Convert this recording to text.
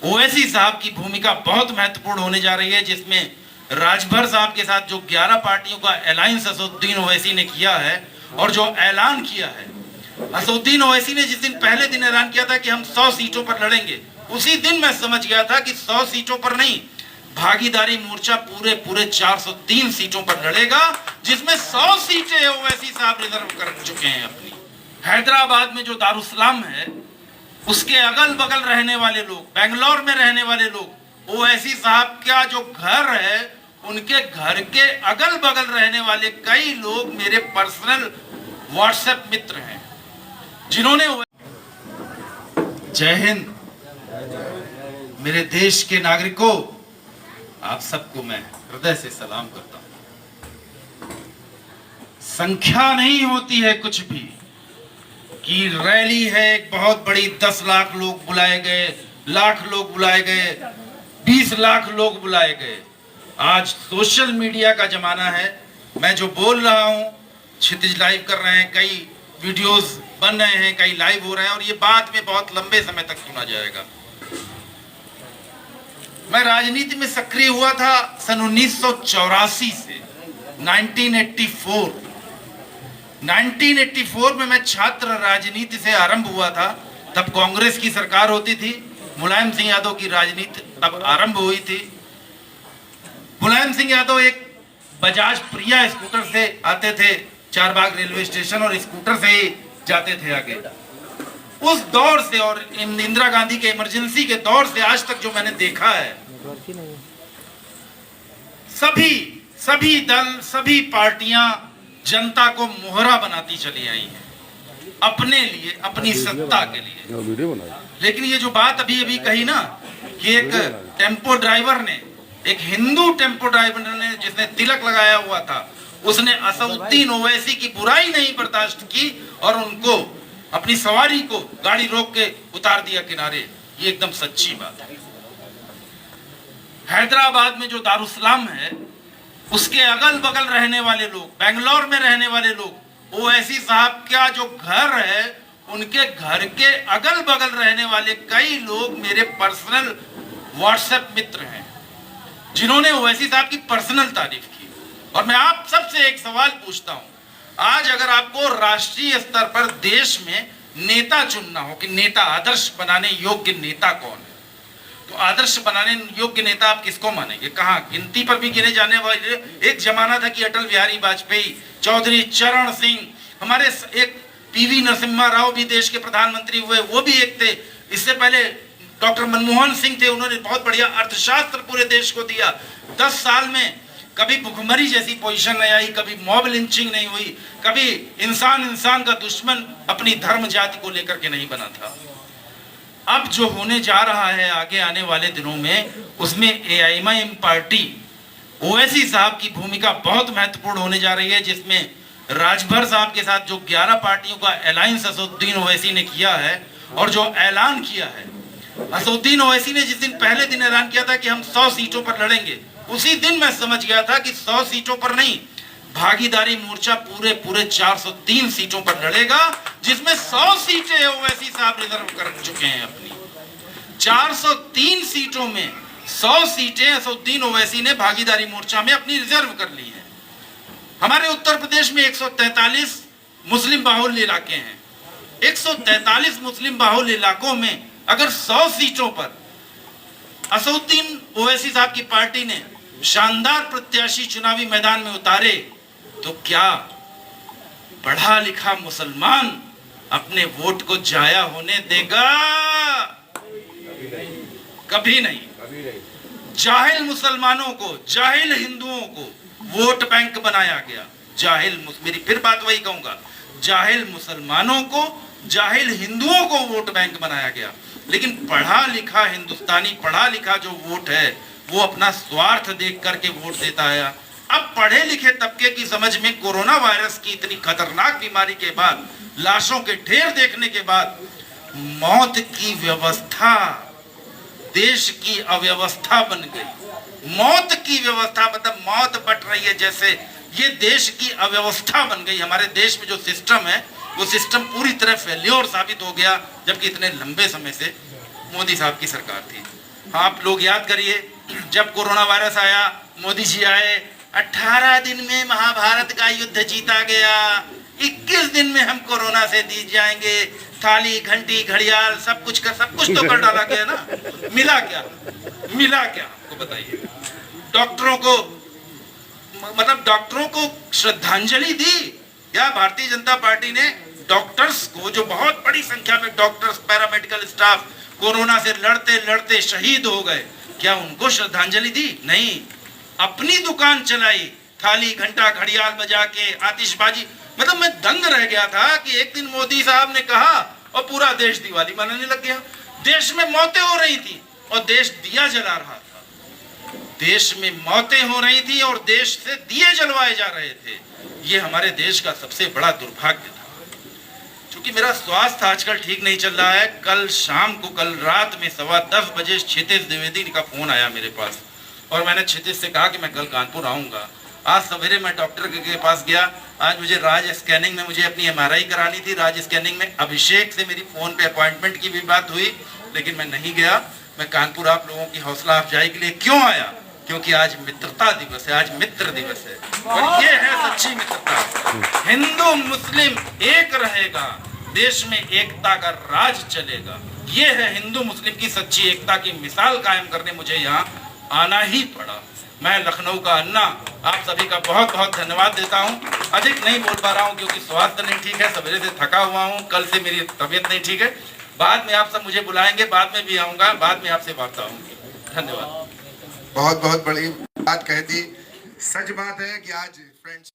ओवैसी साहब की भूमिका बहुत महत्वपूर्ण होने जा रही है, जिसमें राजभर साहब के साथ जो 11 पार्टियों का अलायंस असदुद्दीन ओवैसी ने किया है और जो ऐलान किया है, असदुद्दीन ओवैसी ने जिस दिन पहले दिन ऐलान किया था कि हम 100 सीटों पर लड़ेंगे, उसी दिन मैं समझ गया था कि 100 सीटों पर नहीं, भागीदारी मोर्चा पूरे 403 सीटों पर लड़ेगा, जिसमें 100 सीटें ओवैसी साहब रिजर्व कर चुके हैं अपनी। हैदराबाद में जो दारुसलाम है, उसके अगल बगल रहने वाले लोग, बेंगलोर में रहने वाले लोग, ओवैसी साहब का जो घर है, उनके घर के अगल बगल रहने वाले कई लोग मेरे पर्सनल व्हाट्सएप मित्र हैं, जिन्होंने। जय हिंद। मेरे देश के नागरिकों, आप सबको मैं हृदय से सलाम करता हूं। संख्या नहीं होती है कुछ भी, कि रैली है एक बहुत बड़ी, 10 लाख लोग बुलाए गए, लाख लोग बुलाए गए, 20 लाख लोग बुलाए गए। आज सोशल मीडिया का जमाना है। मैं जो बोल रहा हूं, क्षितिज लाइव कर रहे हैं, कई वीडियोस बन रहे हैं, कई लाइव हो रहे हैं, और ये बाद में बहुत लंबे समय तक सुना जाएगा। मैं राजनीति में सक्रिय हुआ था सन 1984 से 1984 में मैं छात्र राजनीति से आरंभ हुआ था। तब कांग्रेस की सरकार होती थी, मुलायम सिंह यादव की राजनीति तब आरंभ हुई थी। मुलायम सिंह यादव एक बजाज प्रिया स्कूटर से आते थे चारबाग रेलवे स्टेशन, और स्कूटर से ही जाते थे आगे। उस दौर से और इंदिरा गांधी के इमरजेंसी के दौर से आज तक जो मैंने देखा है, सभी दल, सभी पार्टियां जनता को मोहरा बनाती चली आई हैं अपने लिए, अपनी सत्ता के लिए। लेकिन ये जो बात अभी अभी कही ना, कि एक टेम्पो ड्राइवर ने, एक हिंदू टेम्पो ड्राइवर ने, जिसने तिलक लगाया हुआ था, उसने असदुद्दीन ओवैसी की बुराई नहीं बर्दाश्त की और उनको, अपनी सवारी को गाड़ी रोक के उतार दिया किनारे। ये एकदम सच्ची बात है। हैदराबाद में जो दारुसलाम है, उसके अगल बगल रहने वाले लोग, बेंगलोर में रहने वाले लोग, ओवैसी साहब का जो घर है, उनके घर के अगल बगल रहने वाले कई लोग मेरे पर्सनल व्हाट्सएप मित्र हैं, जिन्होंने ओवैसी साहब की पर्सनल तारीफ की। और मैं आप सबसे एक सवाल पूछता हूं, आज अगर आपको राष्ट्रीय स्तर पर देश में नेता चुनना हो कि नेता, आदर्श बनाने योग्य नेता कौन है, तो आदर्श बनाने योग्य नेता आप किसको मानेंगे? कहाँ गिनती पर भी गिने जाने वाले। एक जमाना था कि अटल बिहारी वाजपेयी, चौधरी चरण सिंह, हमारे एक पीवी नरसिम्हा राव भी देश के प्रधानमंत्री हुए, वो भी एक थे। इससे पहले डॉक्टर मनमोहन सिंह थे, उन्होंने बहुत बढ़िया अर्थशास्त्र पूरे देश को दिया। 10 साल में कभी भुखमरी जैसी पोजीशन नहीं आई, कभी मॉब लिंचिंग नहीं हुई, कभी इंसान का दुश्मन अपनी धर्म जाति को लेकर के नहीं बना था। अब जो होने जा रहा है आगे आने वाले दिनों में, उसमें एआईएमआईएम पार्टी, ओवैसी साहब की भूमिका बहुत महत्वपूर्ण होने जा रही है, जिसमें राजभर साहब के साथ जो 11 पार्टियों का अलायंस असदुद्दीन ओवैसी ने किया है और जो ऐलान किया है, असदुद्दीन ओवैसी ने जिस दिन पहले दिन ऐलान किया था कि हम 100 सीटों पर लड़ेंगे, उसी दिन मैं समझ गया था कि 100 सीटों पर नहीं, भागीदारी मोर्चा पूरे 403 सीटों पर लड़ेगा, जिसमें 100 सीटें ओवैसी साहब रिजर्व कर चुके हैं अपनी। 403 सीटों में 100 सीटें असदुद्दीन ओवैसी ने भागीदारी मोर्चा में अपनी रिजर्व कर ली है। हमारे उत्तर प्रदेश में 143 मुस्लिम बाहुल्य इलाके हैं। 143 मुस्लिम बाहुल्य इलाकों में अगर 100 सीटों पर असदुद्दीन ओवैसी साहब की पार्टी ने शानदार प्रत्याशी चुनावी मैदान में उतारे, तो क्या पढ़ा लिखा मुसलमान अपने वोट को जाया होने देगा? कभी नहीं। जाहिल मुसलमानों को, जाहिल हिंदुओं को वोट बैंक बनाया गया। मेरी फिर बात वही कहूंगा, जाहिल मुसलमानों को, जाहिल हिंदुओं को वोट बैंक बनाया गया। लेकिन पढ़ा लिखा हिंदुस्तानी, पढ़ा लिखा जो वोट है, वो अपना स्वार्थ देख करके वोट देता है। अब पढ़े लिखे तबके की समझ में कोरोना वायरस की इतनी खतरनाक बीमारी के बाद, लाशों के ढेर देखने के बाद, मौत की व्यवस्था देश की अव्यवस्था बन गई। मौत की व्यवस्था मतलब मौत बट रही है जैसे, ये देश की अव्यवस्था बन गई। हमारे देश में जो सिस्टम है, वो सिस्टम पूरी तरह फेल्योर साबित हो गया, जबकि इतने लंबे समय से मोदी साहब की सरकार थी। आप लोग याद करिए, जब कोरोना वायरस आया, मोदी जी आए, 18 दिन में महाभारत का युद्ध जीता गया। 21 दिन में हम कोरोना से जीत जाएंगे। थाली, घंटी, घड़ियाल सब कुछ तो कर डाला गया ना। मिला क्या? आपको बताइए। डॉक्टरों को, मतलब डॉक्टरों को श्रद्धांजलि दी या भारतीय जनता पार्टी ने डॉक्टर्स को, जो बहुत बड़ी संख्या में डॉक्टर्स, पैरामेडिकल स्टाफ कोरोना से लड़ते लड़ते शहीद हो गए, क्या उनको श्रद्धांजलि दी? नहीं, अपनी दुकान चलाई, थाली, घंटा, घड़ियाल बजा के, आतिशबाजी। मतलब मैं दंग रह गया था कि एक दिन मोदी साहब ने कहा और पूरा देश दिवाली मनाने लग गया। देश में मौतें हो रही थी और देश दिया जला रहा था। देश में मौतें हो रही थी और देश से दिए जलवाए जा रहे थे। ये हमारे देश का सबसे बड़ा दुर्भाग्य था। क्योंकि मेरा स्वास्थ्य आजकल ठीक नहीं चल रहा है। कल शाम को, कल रात में 10:15 बजे क्षितिज द्विवेदी का फोन आया मेरे पास और मैंने क्षितिज से कहा कि मैं कल कानपुर आऊंगा। आज सवेरे मैं डॉक्टर के पास गया। आज मुझे राज स्कैनिंग में मुझे अपनी MRI करानी थी। राज स्कैनिंग में अभिषेक से मेरी फोन पे अपॉइंटमेंट की भी बात हुई, लेकिन मैं नहीं गया। मैं कानपुर आप लोगों की हौसला अफजाई के लिए क्यों आया? क्योंकि आज मित्रता दिवस है, आज मित्र दिवस है और ये है सच्ची मित्रता। हिंदू मुस्लिम एक रहेगा, देश में एकता का राज चलेगा। ये है हिंदू मुस्लिम की सच्ची एकता की मिसाल कायम करने मुझे यहाँ आना ही पड़ा। मैं लखनऊ का अन्ना आप सभी का बहुत बहुत धन्यवाद देता हूँ। अधिक नहीं बोल पा रहा हूँ क्योंकि स्वास्थ्य नहीं ठीक है, सवेरे से थका हुआ हूँ, कल से मेरी तबीयत नहीं ठीक है। बाद में आप सब मुझे बुलाएंगे, बाद में भी आऊँगा, बाद में आपसे वार्ता होंगी। धन्यवाद। बहुत बहुत बड़ी बात कह दी। सच बात है कि आज फ्रेंड्स